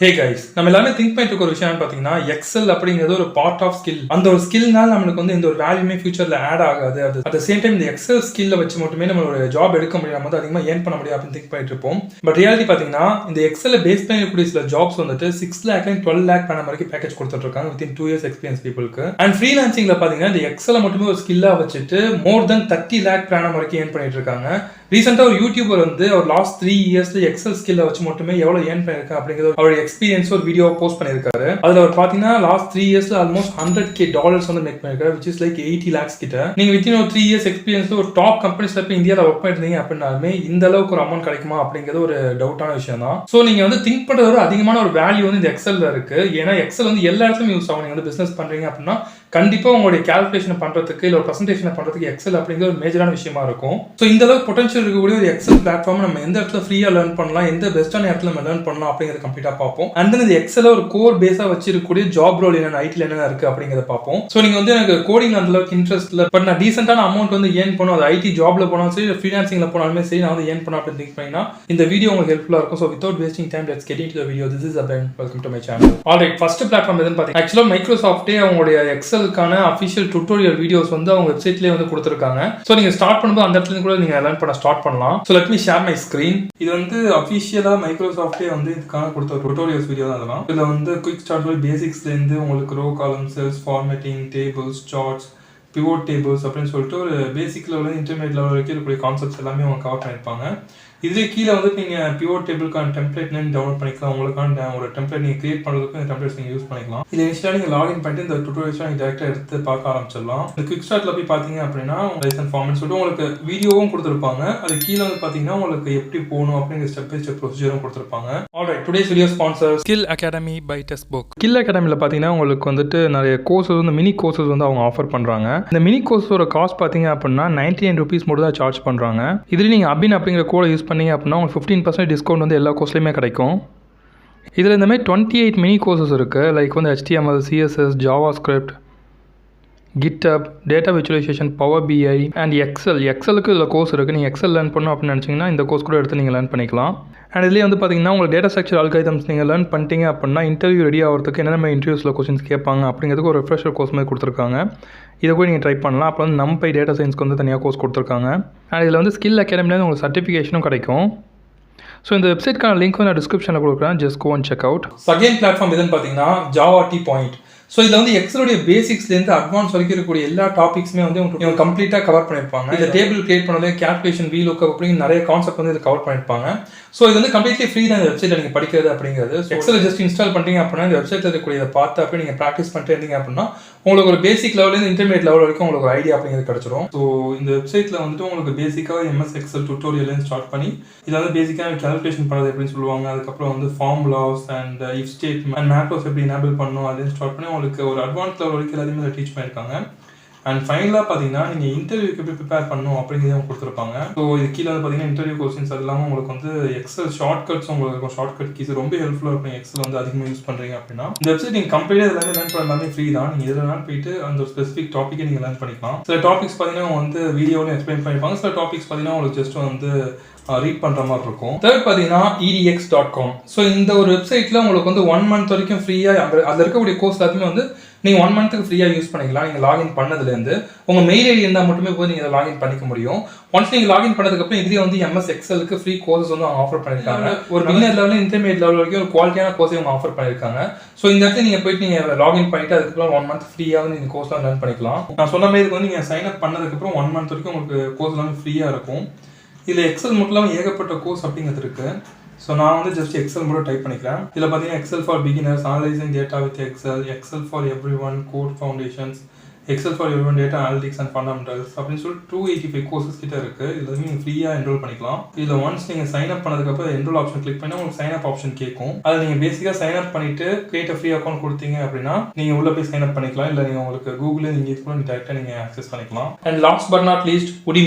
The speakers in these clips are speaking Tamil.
ஹே கைஸ், நம்ம எல்லாமே திங்க் பண்ணிட்டு இருக்க ஒரு விஷயம் பார்த்தீங்கன்னா எக்ஸல் அப்படிங்கிறது ஒரு பார்ட் ஆஃப் ஸ்கில். அந்த ஒரு ஸ்கில்னால நம்மளுக்கு வந்து இந்த ஒரு வேல்யூமே ஃபியூச்சர்ல ஆட் ஆகாது. அது அட் சேம் டைம் இந்த எக்ஸல் ஸ்கில்ல வச்சு மட்டுமே நம்ம ஒரு ஜாப் எடுக்க முடியும், நம்ம வந்து அதிகமாக ஏர்ன் பண்ண முடியும் அப்படின்னு திங்க் பண்ணிட்டு இருப்போம். பட் ரியாலிட்டி பார்த்தீங்கன்னா இந்த எக்ஸலை பேஸ் பண்ணி இருக்கக்கூடிய சில ஜாப்ஸ் வந்துட்டு 6 lakh 12 lakh பண்ண வரைக்கும் பேக்கேஜ் கொடுத்துட்டு இருக்காங்க வித்தின் 2 years எக்ஸ்பீரியன்ஸ் பீப்புளுக்கு. அண்ட் ஃப்ரீலான்சிங்ல பார்த்தீங்கன்னா இந்த எக்ஸலை மட்டுமே ஒரு ஸ்கில்லா வச்சுட்டு மோர் தென் 30 lakh பேனம் வரைக்கும் ஏர்ன் பண்ணிட்டு இருக்காங்க. ரீசெண்டாக ஒரு யூடியூபர் வந்து அவர் லாஸ்ட் 3 yearsல எக்ஸல் ஸ்கில்ல வச்சு மட்டுமே எவ்வளவு ஏர்ன் பண்ணிருக்கேன் அப்படிங்கிறது அவருடைய எக்ஸ்பீரியன்ஸ் ஒரு வீடியோ போஸ்ட் பண்ணிருக்காரு. அதுல அவர் பாத்தீங்கன்னா லாஸ்ட் 3 yearsல ஆல்மோஸ்ட் $100,000 வந்து மேக் பண்ணிருக்காரு, which is like 80 lakhs கிட்ட. நீங்க வித்தின் ஒரு 3 years எக்ஸ்பீரியன்ஸ்ல ஒரு டாப் கம்பெனிஸ்ல போய் இந்தியாவில் ஒர்க் பண்ணிருந்தீங்க அப்படின்னாலுமே இந்த அளவுக்கு ஒரு அமௌண்ட் கிடைக்குமா அப்படிங்கிறது ஒரு டவுட்டான விஷயம் தான். ஸோ நீங்க வந்து திங்க் பண்றது ஒரு அதிகமான ஒரு வேல்யூ வந்து இந்த எக்ஸல்ல இருக்கு. ஏன்னா எக்ஸல் வந்து எல்லா இடத்துலையும் யூஸ் ஆகும். நீங்க வந்து பிசினஸ் பண்றீங்க அப்படின்னா கண்டிப்பா உங்களுடைய கால்குலேஷன் பண்றதுக்கு இல்ல ஒரு பிரசன்டேஷன் பண்றதுக்கு எக்ஸல் அப்படிங்கிற ஒரு மேஜரான விஷயமா இருக்கும். ஸோ இந்த அளவுக்கு பொட்டன்ஷியல் இருக்கக்கூடிய ஒரு எக்ஸல் பிளாட்ஃபார்ம் நம்ம எந்த இடத்துல ஃப்ரீயா லேர்ன் பண்ணலாம், எந்த பெஸ்டான இடத்துல நம்ம லேர்ன் பண்ணலாம் அப்படிங்கிறத கம்ப்ளீட்டா பார்ப்போம். அண்ட் தென் இந்த எக்ஸல ஒரு கோர் பேஸா வச்சிருக்கக்கூடிய ஜாப் ரோல் என்ன, ஐடில என்ன இருக்கு அப்படிங்கிறத பார்ப்போம். ஸோ நீங்க வந்து எனக்கு கோடிங் அந்த அளவுக்கு இன்ட்ரெஸ்ட் இல்லை, பட் நான் டீசென்டான அமௌண்ட் வந்து ஏர்ன் பண்ணும், அது ஐடி ஜாப்ல போனாலும் சரி ஃப்ரீலான்சிங்ல போனாலுமே சரி நான் வந்து ஏர்ன் பண்ண அப்படின்னு திங்க் பண்ணினா இந்த வீடியோ உங்களுக்கு ஹெல்ப்ஃபுல்லா இருக்கும். So without wasting time let's get into the video. This is abin. Welcome to my channel. Alright, first platform எதுன்னு பார்த்தீங்கன்னா ஆக்சுவலா மைக்ரோசாஃப்ட்டே அவங்களுடைய எக்ஸலுக்கான அஃபிஷியல் டுட்டோரியல் வீடியோஸ் வந்து அவங்க வெப்சைட்லயே வந்து கொடுத்துருக்காங்க. ஸோ நீங்க ஸ்டார்ட் பண்ணும்போது அந்த இடத்துல கூட நீங்க லேர்ன் பண்ண ஸ்டார்ட் பண்ணலாம். So let me share my screen. இது வந்து அஃபிஷியலா மைக்ரோசாஃப்ட்டே வந்து இதுக்கான கொடுத்த டுட்டோரியல்ஸ் வீடியோ தான் அதெல்லாம். இதுல வந்து குயிக் ஸ்டார்ட் பேசிக்ஸ்ல இருந்து உங்களுக்கு row column cells formatting tables charts pivot tables அப்படின்னு சொல்லிட்டு ஒரு பேசிக் லெவலில் இன்டர்மீடியட் லெவல் வரைக்கும் இருக்கக்கூடிய கான்செப்ட்ஸ் எல்லாமே அவங்க கவர் பண்ணியிருப்பாங்க. இதுவே கீழே வந்து நீங்கள் பிவோட் டேபிளுக்கான டெம்ப்ளேட் நேம் டவுன்லோட் பண்ணிக்கலாம். உங்களுக்கான ஒரு டெம்ப்ளேட் நீங்கள் கிரியேட் பண்ணுறதுக்கு இந்த டெம்ப்ளேட்ஸ் நீங்கள் யூஸ் பண்ணிக்கலாம். இது இனிஷியலாக நீங்கள் லாகின் பண்ணிட்டு இந்த டுட்டோரியல்ஸ் நீங்கள் டேரெக்டாக எடுத்து பார்க்க ஆரம்பிச்சிடலாம். இந்த குவிக் ஸ்டார்ட்ல போய் பார்த்தீங்க அப்படின்னா லைசன் ஃபார்ம்னு சொல்லிட்டு உங்களுக்கு வீடியோவும் கொடுத்துருப்பாங்க. அது கீழே வந்து பார்த்தீங்கன்னா உங்களுக்கு எப்படி போகணும் அப்படிங்கிற ஸ்டெப் பை ஸ்டெப் ப்ரொசீஜரும் கொடுத்துருப்பாங்க. Alright, today's video sponsor skill academy by Testbook. Skill அகாடமியில் பார்த்தீங்கன்னா உங்களுக்கு வந்துட்டு நிறைய கோர்சஸ் வந்து மினி கோர்சஸ் வந்து அவங்க ஆஃபர் பண்ணுறாங்க. இந்த மினி கோர்ஸோட காஸ்ட் பார்த்தீங்க அப்படின்னா 99 rupees மட்டும் தான் சார்ஜ் பண்ணுறாங்க. இதில் நீங்கள் abin அப்படிங்கிற கோடை யூஸ் பண்ணீங்க அப்படின்னா உங்களுக்கு 15% டிஸ்கவுண்ட் வந்து எல்லா கோர்ஸ்லையுமே கிடைக்கும். இதில் இந்த மாதிரி 28 மினி கோர்சஸ் இருக்குது. லைக் வந்து HTML, CSS, JavaScript, GitHub, data visualisation, power BI and எக்ஸலுக்கு இதில் கோர்ஸ் இருக்குது. நீங்கள் எக்ஸல் லேர்ன் பண்ணணும் அப்படின்னு நினச்சிங்கன்னா இந்த கோர்ஸ் கூட எடுத்து நீங்கள் லேர்ன் பண்ணிக்கலாம். அண்ட் இதுலேயே வந்து பார்த்தீங்கன்னா உங்களுக்கு டேட்டா ஸ்ட்ரக்சர் அல்காரிதம்ஸ் நீங்கள் லேர்ன் பண்ணிட்டீங்க அப்படின்னா இன்டர்வியூ ரெடி ஆகிறதுக்கு என்னென்ன இன்டர்வியூஸில் கொஸ்டின்ஸ் கேட்பாங்க அப்படிங்கிறதுக்கு ஒரு ரெஃப்ரெஷர் கோர்ஸ் மாதிரி கொடுத்துருக்காங்க. இதை கூட நீங்கள் ட்ரை பண்ணலாம். அப்புறம் வந்து நம்பை டேட்டா சயின்ஸ்க்கு வந்து தனியாக கோர்ஸ் கொடுத்துருக்காங்க. அண்ட் இதில் வந்து ஸ்கில் அகாடமிலேருந்து உங்களுக்கு சர்டிஃபிகேஷனும் கிடைக்கும். ஸோ இந்த வெப்சைட்க்கான லிங்க் வந்து நான் டிஸ்கிரிப்ஷனில் கொடுக்குறேன். Just go and check out. Second platform எதுன்னு பார்த்தீங்கன்னா ஜாவா டி பாயிண்ட். ஸோ இதில் வந்து எக்ஸலுடைய பேசிக்ஸ்லேருந்து அட்வான்ஸ் வரைக்கும் இருக்கக்கூடிய எல்லா டாபிக்ஸுமே வந்து இவங்க கம்ப்ளீட்டாக கவர் பண்ணியிருப்பாங்க. இந்த டேபிள் கிரியேட் பண்ணது, கேல்குலேஷன், வீலுக்கு அப்படிங்கிற நிறைய கான்செப்ட் வந்து இது கவர் பண்ணியிருப்பாங்க. ஸோ இது வந்து கம்ப்ளீட்லி ஃப்ரீ தான் இந்த வெப்சைட்டில் நீங்கள் படிக்கிறது அப்படிங்கிறது. எக்ஸலை ஜஸ்ட் இன்ஸ்டால் பண்ணுறீங்க அப்படின்னா இந்த வெப்சைட்டில் இருக்கக்கூடியதை பார்த்து அப்படியே நீங்கள் ப்ராக்டிஸ் பண்ணிட்டு இருந்தீங்க அப்படின்னா உங்களுக்கு ஒரு பேசிக் லெவலேருந்து இன்டர்மீடியட் லெவல் வரைக்கும் உங்களுக்கு ஒரு ஐடியா அப்படிங்கிறது கிடச்சிரும். ஸோ இந்த வெப்சைட்டில் வந்துட்டு உங்களுக்கு பேசிக்காக MS எக்ஸல் டுட்டோரியல்லேருந்து ஸ்டார்ட் பண்ணி இதில் வந்து பேசிக்காக கேல்குலேஷன் பண்ணுறது எப்படின்னு சொல்லுவாங்க. அதுக்கப்புறம் வந்து formulas and if statement and macros எப்படி எனேபிள் பண்ணணும் அதுலேருந்து ஸ்டார்ட் பண்ணி உங்களுக்கு ஒரு அட்வான்ஸ் லெவல் வரைக்கும் எல்லாத்தையுமே டீச் பண்ணியிருக்காங்க. அண்ட் ஃபைனலாக பார்த்தீங்கன்னா நீங்கள் இன்டர்வியூக்கு எப்படி ப்ரிப்பேர் பண்ணணும் அப்படிங்கிறத அவங்க கொடுத்துருப்பாங்க. ஸோ இது கீழே வந்து பார்த்தீங்கன்னா இன்டர்வியூ கொஸ்டின்ஸ் அது இல்லாமல் உங்களுக்கு வந்து எக்ஸல் ஷார்ட்கட்ஸ் உங்களுக்கு இருக்கும். ஷார்ட்கட் கீஸ் ரொம்ப ஹெல்ப்ஃபுல்லாக இருக்கும். எக்ஸல் வந்து அதிகமாக யூஸ் பண்ணுறீங்க அப்படின்னா இந்த வெப்சைட் நீங்கள் கம்ப்ளீட்டாக எல்லாமே லேர்ன் பண்ண எல்லாமே ஃப்ரீ தான். நீங்கள் இதில் லேர்ன் போயிட்டு அந்த ஒரு ஸ்பெசிஃபிக் டாப்பிக்கை நீங்கள் லேர்ன் பண்ணிக்கலாம். சில டாபிக்ஸ் பார்த்தீங்கன்னா அவங்க வந்து வீடியோவில் எக்ஸ்பிளைன் பண்ணிப்பாங்க. சில டாபிக்ஸ் பார்த்தீங்கன்னா உங்களுக்கு ஜஸ்ட் வந்து ரீட் பண்ணுற மாதிரி இருக்கும். தேர்ட் பார்த்தீங்கன்னா edx.com. ஸோ இந்த ஒரு வெப்சைட்டில் உங்களுக்கு வந்து 1 month வரைக்கும் ஃப்ரீயாக அதில் இருக்கக்கூடிய கோர்ஸ் எல்லாத்தையுமே வந்து நீங்கள் 1 month ஃப்ரீயாக யூஸ் பண்ணிக்கலாம். நீங்கள் லாகின் பண்ணதுலேருந்து உங்கள் மெயில் ஐடி இருந்தால் மட்டுமே போய் நீங்கள் லாகின் பண்ணிக்க முடியும். ஒன்ஸ் நீங்கள் லாகின் பண்ணதுக்கப்புறம் இதுலேயே வந்து MS எக்ஸலுக்கு ஃப்ரீ கோர்சஸ் வந்து அவங்க ஆஃபர் பண்ணியிருக்காங்க. ஒரு பிகினர் லெவலில் இன்டர்மீடியட் லெவல் வரைக்கும் ஒரு குவாலிட்டியான கோர்ஸை அவங்க ஆஃபர் பண்ணியிருக்காங்க. ஸோ இந்த இடத்துல நீங்கள் போயிட்டு நீங்கள் லாகின் பண்ணிட்டு அதுக்கப்புறம் 1 month ஃப்ரீயாக வந்து நீங்கள் கோர்ஸ்லாம் லேர்ன் பண்ணிக்கலாம். நான் சொன்ன மாதிரி இதுக்கு வந்து நீங்கள் சைன் அப் பண்ணதுக்கப்புறம் 1 month வரைக்கும் உங்களுக்கு கோர்ஸ் எல்லாமே ஃப்ரீயாக இருக்கும். இதில் எக்ஸல் மட்டும் இல்லாமல் ஏகப்பட்ட கோர்ஸ் அப்படிங்கிறது இருக்குது. ஸோ நான் வந்து ஜஸ்ட் எக்ஸல் மட்டும் டைப் பண்ணிக்கிறேன். இதில் பார்த்தீங்கன்னா Excel for beginners, analysing data with Excel for everyone, code foundations, Excel for everyone, data analytics and fundamentals அப்படின்னு சொல்லிட்டு 285 கோர்சஸ் கிட்ட இருக்குது. இதில் நீங்கள் ஃப்ரீயாக என்ரோல் பண்ணிக்கலாம். இதில் ஒன்ஸ் நீங்கள் சைன் அப் பண்ணதுக்கப்புறம் என்ரோல் ஆப்ஷன் கிளிக் பண்ணி உங்களுக்கு சைன் அப் ஆப்ஷன் கேட்கும். அதை நீங்கள் பேசிக்காக சைன் அப் பண்ணிட்டு கிரியேட் ஃப்ரீ அக்கௌண்ட் கொடுத்தீங்க அப்படின்னா நீங்கள் உள்ள போய் சைன் அப் பண்ணிக்கலாம். இல்லை நீங்கள் உங்களுக்கு கூகுளில் நீங்கள் கூட டேரெக்டாக நீங்கள் ஆக்சஸ் பண்ணிக்கலாம். And last but not least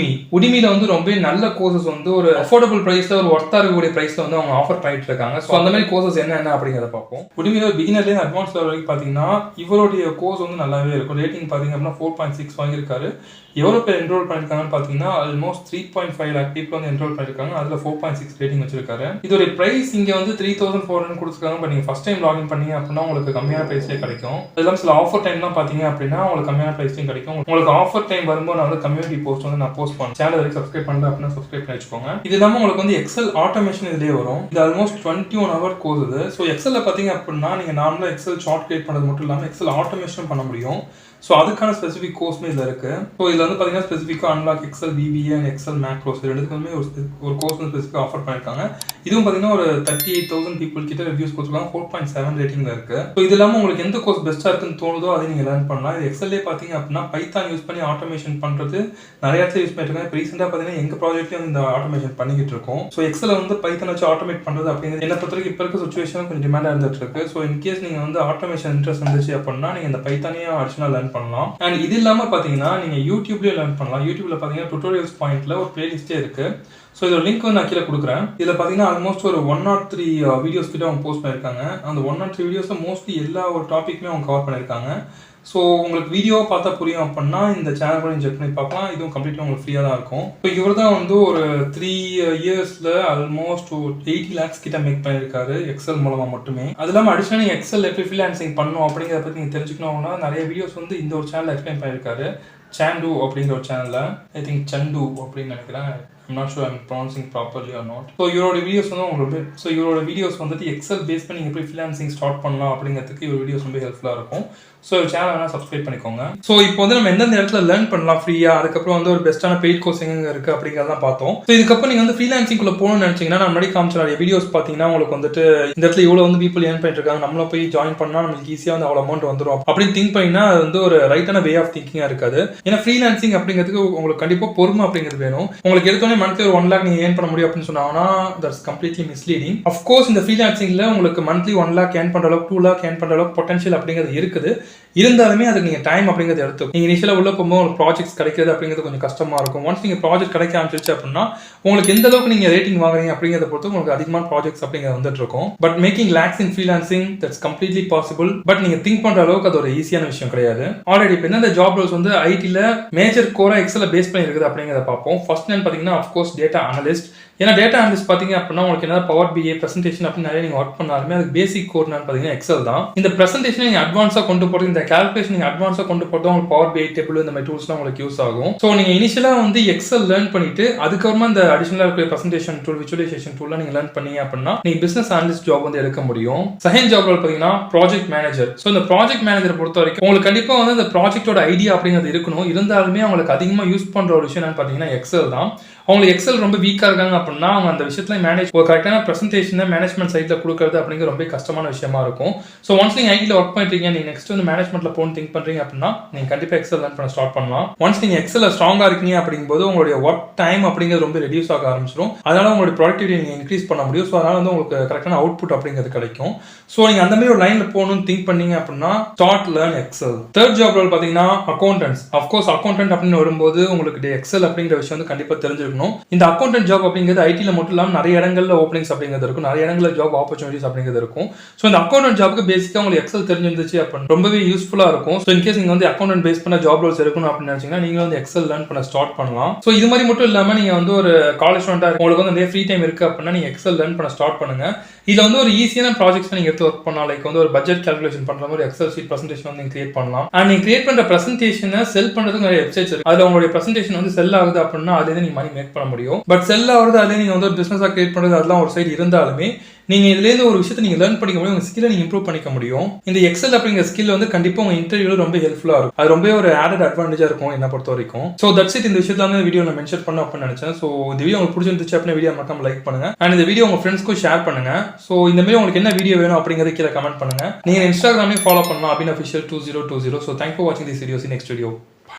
உடிமியில் வந்து ரொம்ப நல்ல கோர்சஸ் வந்து ஒரு அஃபோர்டபுள் ப்ரைஸில் ஒரு ஒர்த்தாக இருக்கக்கூடிய ப்ரைஸில் வந்து அவங்க ஆஃபர் பண்ணிட்டு இருக்காங்க. ஸோ அந்த மாதிரி கோர்சஸ் என்ன அப்படிங்கிறத பார்ப்போம். உடிமியில் பிகினர்லேருந்து அட்வான்ஸ் லெவல் வரைக்கும் பார்த்தீங்கன்னா இவருடைய கோர்ஸ் வந்து நல்லாவே இருக்கும். ரேட்டிங் பார்த்தீங்கன்னா பார்த்தீங்க அப்படின்னா 4.6 வாங்கியிருக்காரு. எவ்வளோ பேர் என்ரோல் பண்ணியிருக்காங்கன்னு பார்த்தீங்கன்னா ஆல்மோஸ்ட் 3.5 லேக் பீப்புள் வந்து என்ரோல் பண்ணியிருக்காங்க. அதில் 4.6 ரேட்டிங் வச்சிருக்காரு. இதோட பிரைஸ் இங்கே வந்து 3,400 கொடுத்துருக்காங்க. பட் நீங்கள் ஃபர்ஸ்ட் டைம் லாகின் பண்ணீங்க அப்படின்னா உங்களுக்கு கம்மியான பிரைஸ்லேயே கிடைக்கும். இதெல்லாம் சில ஆஃபர் டைம்லாம் பார்த்தீங்க அப்படின்னா உங்களுக்கு கம்மியான பிரைஸ்லையும் கிடைக்கும். உங்களுக்கு ஆஃபர் டைம் வரும்போது நான் வந்து கம்யூனிட்டி போஸ்ட் வந்து நான் போஸ்ட் பண்ணுவேன். சேனல் வரைக்கும் சப்ஸ்கிரைப் பண்ணல அப்படின்னா சப்ஸ்கிரைப் பண்ணி வச்சுக்கோங்க. இது இல்லாமல் உங்களுக்கு வந்து எக்ஸல் ஆட்டோமேஷன் இதுலேயே வரும். இது ஆல்மோஸ்ட் 21 hour கோர்ஸ் இது. ஸோ எக்ஸலில் பார்த்தீங்க அப்படின்னா நீங்கள் நார்மலாக எக்ஸல் ஷார்ட் கிரியேட் பண்ணது மட்டும் இல்லாமல் எக்ஸல் ஆட்டோமேஷன் பண்ண முடியும். ஸோ அதுக்கான ஸ்பெசிஃபிக் கோர்ஸ்மே இதில் இருக்குது. ஸோ இதில் வந்து பார்த்தீங்கன்னா ஸ்பெசிஃபிக்காக unlock Excel VBA and Excel macros ரெண்டுக்குமே ஒரு கோர்ஸ் வந்து ஸ்பெசிஃபிக்காக ஆஃபர் பண்ணியிருக்காங்க. இதுவும் பார்த்தீங்கன்னா ஒரு 38,000 பீப்புள் கிட்ட ரிவ்யூஸ் கொடுத்துருக்காங்க. 4.7 ரேட்டிங்கில் இருக்குது. ஸோ இது இல்லாமல் உங்களுக்கு எந்த கோர்ஸ் பெஸ்ட்டாக இருக்குன்னு தோணுதோ அதை நீங்கள் லேர்ன் பண்ணலாம். இது எக்ஸல்லே பார்த்தீங்க அப்படின்னா பைத்தான் யூஸ் பண்ணி ஆட்டோமேஷன் பண்ணுறது நிறைய இடத்துல யூஸ் பண்ணிட்டு இருக்காங்க. இப்போ ரீசெண்டாக பார்த்தீங்கன்னா எங்கள் ப்ராஜெக்ட்லேயும் வந்து இந்த ஆட்டோமேஷன் பண்ணிக்கிட்டு இருக்கோம். ஸோ எக்ஸலை வந்து பைத்தான் வச்சு ஆட்டோமேட் பண்ணுறது அப்படிங்கிறது என்ன பொறுத்தவரைக்கும் இப்போ இருக்க சுச்சுவேஷன் கொஞ்சம் டிமாண்டாக இருந்துட்டு இருக்கு. ஸோ இன்கேஸ் நீங்கள் வந்து ஆட்டோமேஷன் இன்ட்ரெஸ்ட் இருந்துச்சு அப்படின்னா நீங்கள் இந்த பைத்தானையும் அடிஷனலாக லேர்ன் பண்ணலாம். அண்ட் இது இல்லாமல் பார்த்தீங்கன்னா நீங்கள் யூடியூப்லேயே லேர்ன் பண்ணலாம். யூடியூப்ல பார்த்தீங்கன்னா டுட்டோரியல்ஸ் பாயிண்ட்ல ஒரு பிளேலிஸ்டே இருக்கு. ஸோ இதோட லிங்க் வந்து நான் கீழே கொடுக்குறேன். இதில் பார்த்தீங்கன்னா ஆல்மோஸ்ட் ஒரு 103 வீடியோஸ் கிட்ட அவங்க போஸ்ட் பண்ணியிருக்காங்க. அந்த 103 வீடியோஸில் மோஸ்ட்லி எல்லா ஒரு டாப்பிக்குமே அவங்க கவர் பண்ணியிருக்காங்க. ஸோ உங்களுக்கு வீடியோவை பார்த்தா புரியும் அப்படின்னா இந்த சேனல் கூட செக் பண்ணி பார்க்கலாம். இதுவும் கம்ப்ளீட்டாக உங்களுக்கு ஃப்ரீயாக தான் இருக்கும். ஸோ இவர் தான் வந்து ஒரு 3 இயர்ஸில் ஆல்மோஸ்ட் 80 lakhs கிட்ட மேக் பண்ணியிருக்காரு எக்ஸல் மூலமாக மட்டுமே. அது இல்லாமல் அடிஷனல் நீங்கள் எக்ஸல் எப்படி ஃப்ரீலான்சிங் பண்ணணும் அப்படிங்கிறத பற்றி நீங்கள் தெரிஞ்சுக்கணும்னா நிறைய வீடியோஸ் வந்து இந்த ஒரு சேனலில் எக்ஸ்பிளைன் பண்ணியிருக்காரு. சாண்டு அப்படிங்கிற ஒரு சேனலில் ஐ திங்க் சண்டு அப்படின்னு நினைக்கிறேன். I'm not sure I'm pronouncing properly or not. So இவரோட வீடியோஸ் வந்து உங்களுக்கு இவரோட வீடியோஸ் வந்துட்டு எக்ஸல் பேஸ் பண்ணி எப்படி ஃப்ரீலான்சிங் ஸ்டார்ட் பண்ணலாம் அப்படிங்கிறதுக்கு இவர் வீடியோஸ் ரொம்ப ஹெல்ப்ஃபுல்லாக இருக்கும். ஸோ சேனல் வேணால் சப்ஸ்கிரைப் பண்ணிக்கோங்க. ஸோ இப்போ வந்து நம்ம எந்தெந்த இடத்துல லேர்ன் பண்ணலாம் ஃப்ரீயாக, அதுக்கப்புறம் வந்து ஒரு பெஸ்ட்டான பெய்ட் கோர்ஸ் எங்கே இருக்குது அப்படிங்கிறதான் பார்த்தோம். ஸோ இதுக்கப்புறம் நீங்கள் வந்து ஃப்ரீலான்சிங்குள்ளே போகணும்னு நினச்சிங்கன்னா நான் முன்னாடி காமிச்ச நிறைய வீடியோஸ் பார்த்தீங்கன்னா உங்களுக்கு வந்துட்டு இந்த இடத்துல இவ்வளோ வந்து பீப்புள் ஏர்ன் பண்ணிட்டு இருக்காங்க, நம்மள போய் ஜாயின் பண்ணால் நம்மளுக்கு ஈஸியாக வந்து அவ்வளோ அமௌண்ட் வந்துடும் அப்படின்னு திங்க் பண்ணினா அது வந்து ஒரு ரைட்டான வே ஆஃப் திங்கிங்காக இருக்காது. ஏன்னா ஃப்ரீலான்சிங் அப்படிங்கிறதுக்கு உங்களுக்கு கண்டிப்பாக பொறுமை அப்படிங்கிறது வேணும். உங்களுக்கு எடுத்தோடனே மந்த்லி ஒரு 1 lakh நீங்கள் ஏர்ன் பண்ண முடியும் அப்படின்னு சொன்னாங்கன்னா தட்ஸ் கம்ப்ளீட்லி மிஸ்லீடிங். அஃப்கோர்ஸ் இந்த ஃப்ரீலான்சிங்கில் உங்களுக்கு மந்த்லி 1 lakh ஏர்ன் பண்ணுற அளவுக்கு 2 lakh ஏர்ன் பண்ணுற அளவுக்கு பொட்டன்ஷியல் அப்படிங்கிறது இருக்குது. இருந்தாலுமே அதுக்கு நீங்கள் டைம் அப்படிங்கிறது எடுத்துக்கும். நீங்கள் இனிஷியலாக உள்ள போகும்போது உங்களுக்கு ப்ராஜெக்ட்ஸ் கிடைக்கிறது அப்படிங்கிறது கொஞ்சம் கஷ்டமாக இருக்கும். ஒன்ஸ் நீங்கள் ப்ராஜெக்ட் கிடைக்க ஆரம்பிச்சிருச்சு அப்படின்னா உங்களுக்கு எந்த அளவுக்கு நீங்கள் ரேட்டிங் வாங்குறீங்க அப்படிங்கிறத பொறுத்து உங்களுக்கு அதிகமான ப்ராஜெக்ட்ஸ் அப்படிங்கிறது வந்துட்டு இருக்கும். But making lakhs in freelancing that's completely possible. But நீங்கள் திங்க் பண்ணுற அளவுக்கு அது ஒரு ஈஸியான விஷயம் கிடையாது. ஆல்ரெடி இப்போ இந்த ஜாப் ரோல்ஸ் வந்து ஐடியில் மேஜர் கோரா எக்ஸலை பேஸ் பண்ணி இருக்குது அப்படிங்கிறத பார்ப்போம். ஃபர்ஸ்ட் என்னன்னு பார்த்தீங்கன்னா அஃப்கோர்ஸ் டேட்டா அனலிஸ்ட். ஏன்னா டேட்டா அனலிஸ்ட் பார்த்தீங்க அப்படின்னா உங்களுக்கு என்ன பவர் BI பிரசன்டேஷன் அப்படின்னு நிறைய நீங்கள் ஒர்க் பண்ணாலுமே அது பேசிக் கோர் பார்த்தீங்கன்னா எக்ஸல் தான். இந்த பிரசன்டேஷன் நீங்கள் அட்வான்ஸாக கொண்டு போகிறது, இந்த கால்குலேஷன் நீங்கள் அட்வான்ஸாக கொண்டு போகிறது உங்களுக்கு பவர் BI டேபிள் இந்த மாதிரி டூல்ஸ்லாம் உங்களுக்கு யூஸ் ஆகும். ஸோ நீங்கள் இனிஷியலாக வந்து எக்ஸல் லேர்ன் பண்ணிட்டு அதுக்கப்புறமா இந்த அடிஷனலாக இருக்கிற பிரசன்டேஷன் டூல் விஜுவலைசேஷன் டூல்லாம் நீங்கள் லேர்ன் பண்ணீங்க அப்படின்னா நீங்கள் பிசினஸ் அனலிஸ்ட் ஜாப் வந்து எடுக்க முடியும். செகண்ட் ஜாப் பார்த்தீங்கன்னா ப்ராஜெக்ட் மேனேஜர். ஸோ இந்த ப்ராஜெக்ட் மேனேஜர் பொறுத்த வரைக்கும் உங்களுக்கு கண்டிப்பாக வந்து இந்த ப்ராஜெக்டோட ஐடியா அப்படிங்கிறது இருக்கணும். இருந்தாலுமே அவங்களுக்கு அதிகமாக யூஸ் பண்ணுற ஒரு விஷயம் என்னன்னு பார்த்தீங்கன்னா எக்ஸல் தான். அவங்களுக்கு எக்ஸல் ரொம்ப வீக்காக இருக்காங்க அப்படின்னா அவங்க அந்த விஷயத்துல மேனேஜ் ஒரு கரெக்டான ப்ரெசன்டேஷனை மேனேஜ்மெண்ட் சைடில் கொடுக்குறது அப்படிங்கிற ரொம்ப கஷ்டமான விஷயமா இருக்கும். ஸோ ஒன்ஸ் நீங்கள் ஐடியில் ஒர்க் பண்ணிட்டீங்க, நீங்கள் நெக்ஸ்ட் வந்து மேனேஜ்மெண்ட்டில் போகணும் திங்க் பண்ணுறீங்க அப்படின்னா நீங்கள் கண்டிப்பாக எக்ஸல் லேர்ன் பண்ண ஸ்டார்ட் பண்ணலாம். ஒன்ஸ் நீங்கள் எக்ஸலில் ஸ்ட்ராங்காக இருக்கீங்க அப்படிங்கும்போது உங்களுடைய ஒர்க் டைம் அப்படிங்கிறது ரொம்ப ரெடியூஸ் ஆக ஆரம்பிச்சிடும். அதனால உங்களுடைய ப்ரொடக்டிவிட்டி நீங்கள் இன்க்ரீஸ் பண்ண முடியும். ஸோ அதனால வந்து உங்களுக்கு கரெக்டான அவுட்புட் அப்படிங்கிறது கிடைக்கும். ஸோ நீங்கள் அந்த மாதிரி ஒரு லைனில் போகணும்னு திங்க் பண்ணீங்க அப்படின்னா start learn Excel. Third job role பார்த்தீங்கன்னா அக்கௌண்டன்ஸ். அஃப்கோர்ஸ் அக்கௌண்டன்ட் அப்படின்னு வரும்போது உங்களுக்கு எக்ஸல் அப்படிங்கிற விஷயம் வந்து கண்டிப்பாக தெரிஞ்சிருக்கணும். இந்த அக்கௌண்டன்ட் ஜாப் அப்படிங்கிறது ஐடியில் மட்டும் இல்லாமல் நிறைய இடங்கள்ல ஓப்பனிங்ஸ் அப்படிங்கிறது இருக்கும், நிறைய இடங்களில் ஜாப் ஆப்பர்ச்சுனிட்டிஸ் அப்படிங்கிறது இருக்கும். ஸோ இந்த அக்கௌண்டன்ட் ஜாப்க்கு பேசிக்காக உங்களுக்கு எக்ஸல் தெரிஞ்சிருந்துச்சு அப்படின்னு ரொம்பவே யூஸ்ஃபுல்லாக இருக்கும். ஸோ இன்கேஸ் நீங்கள் வந்து அக்கௌண்டன்ட் பேஸ் பண்ண ஜாப் ரோல்ஸ் இருக்கணும் அப்படின்னு நினைச்சீங்கன்னா நீங்கள் வந்து எக்ஸல் லேர்ன் பண்ண ஸ்டார்ட் பண்ணலாம். ஸோ இது மாதிரி மட்டும் இல்லாமல் நீங்கள் வந்து ஒரு காலேஜ் ஸ்டூடெண்டாக உங்களுக்கு வந்து நிறைய ஃப்ரீ டைம் இருக்கு அப்படின்னா நீங்கள் எக்ஸல் லேர்ன் பண்ண ஸ்டார்ட் பண்ணுங்க. இதில் வந்து ஒரு ஈஸியான ப்ராஜெக்ட்ஸ் நீங்கள் எடுத்து ஒர்க் பண்ணலாம். லைக் வந்து ஒரு பட்ஜெட் கால்குலேஷன் பண்ணுற மாதிரி எக்ஸல் ஷீட் பிரசன்டேஷன் வந்து நீங்கள் கிரியேட் பண்ணலாம். அண்ட் நீங்கள் கிரியேட் பண்ணுற பிரசன்டேஷனை செல் பண்ணுறதுக்கு நிறைய வெப்சைட்ஸ் இருக்கு. அதில் உங்களுடைய பிரசன்டேஷன் வந்து செல் ஆகுது அப்படின்னா அதுலேருந்து நீங்கள் மணி மேக் பண்ண முடியும். பட் செல் ஆகுறது அதுலேயே நீங்கள் வந்து ஒரு பிஸ்னஸாக கிரியேட் பண்ணுறது அதெல்லாம் ஒரு சைடு இருந்தாலுமே நீங்கள் இதுலேருந்து ஒரு விஷயத்தை நீங்கள் லேர்ன் பண்ணிக்க முடியும், உங்கள் ஸ்கில்லை நீங்கள் இம்ப்ரூவ் பண்ணிக்க முடியும். இந்த எக்ஸல் அப்படிங்கிற ஸ்கில் வந்து கண்டிப்பாக உங்கள் இன்டர்வியூவில் ரொம்ப ஹெல்ப்ஃபுல்லாக இருக்கும். அது ரொம்ப ஒரு ஆடட் அட்வான்டேஜாக இருக்கும் என்ன பொறுத்த வரைக்கும். So that's it. இந்த விஷயத்தில் வந்து வீடியோ நான் மென்ஷன் பண்ண அப்படின்னு நினச்சேன். ஸோ இந்த வீடியோ உங்களுக்கு பிடிச்சிருந்துச்சு அப்படின்னா வீடியோ மறக்காம லைக் பண்ணுங்க. அண்ட் இந்த வீடியோ உங்கள் ஃப்ரெண்ட்ஸ்க்கும் ஷேர் பண்ணுங்க. ஸோ இந்த மாதிரி உங்களுக்கு என்ன வீடியோ வேணும் அப்படிங்கிறத கீழே கமெண்ட் பண்ணுங்க. நீங்கள் இன்ஸ்டாகிராமையும் ஃபாலோ பண்ணலாம் abin official 2020. So thank for வாட்சிங் திஸ் வீடியோஸ். Next video.